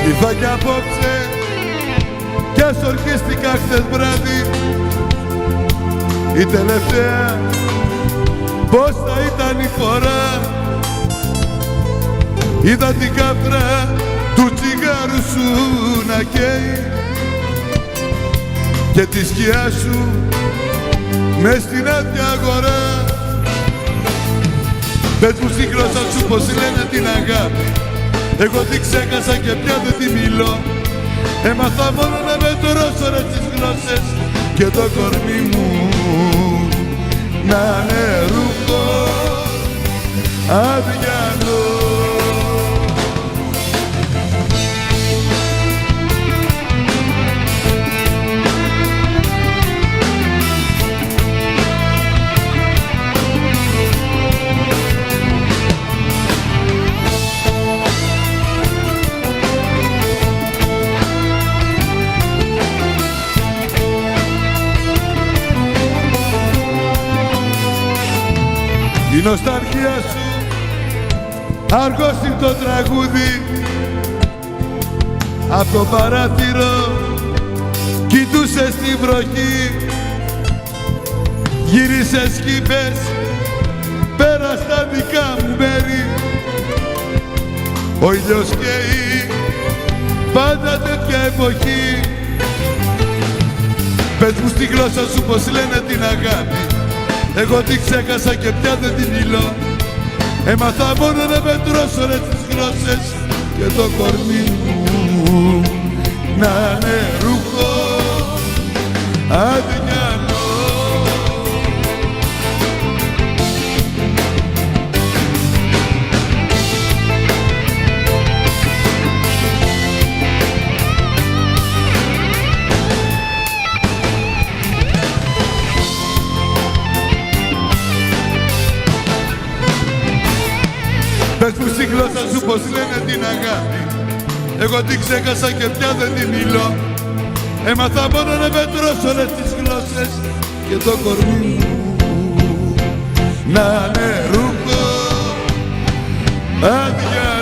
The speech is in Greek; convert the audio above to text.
Ήρθα κι απόψε κι ας ορκίστηκα χθες βράδυ. Η τελευταία πώς θα ήταν η φορά. Είδα την κάφτρα του τσιγάρου σου να καίει και τη σκιά σου μες στην άδεια αγορά. Πες μου στη γλώσσα σου πως λένε την αγάπη. Εγώ την ξέχασα και πια δεν τη μιλώ. Έμαθα μόνο να μετρώσω ρε τις γλώσσες και το κορμί μου να είναι ρούχο αδιανό. Η νοσταλγία σου αργώσει το τραγούδι. Απ' το παράθυρο κοιτούσες τη βροχή. Γύρισες κι είπες πέρα στα δικά μου μέρη. Ο ήλιος καίει πάντα τέτοια εποχή. Πες μου στη γλώσσα σου πως λένε την αγάπη. Εγώ την ξέχασα και πια δεν την μιλώ. Έμαθα μόνο να μετρώσω ρε τις γλώσσες και το κορμί μου να είναι ρούχο αδιανό. Πες μου στη γλώσσα σου πως λένε την αγάπη. Εγώ την ξέχασα και πια δεν τη μιλώ. Έμαθα μόνο να μετρώσω ρε τις γλώσσες και το κορμί μου να είναι ρούχο αδιανό.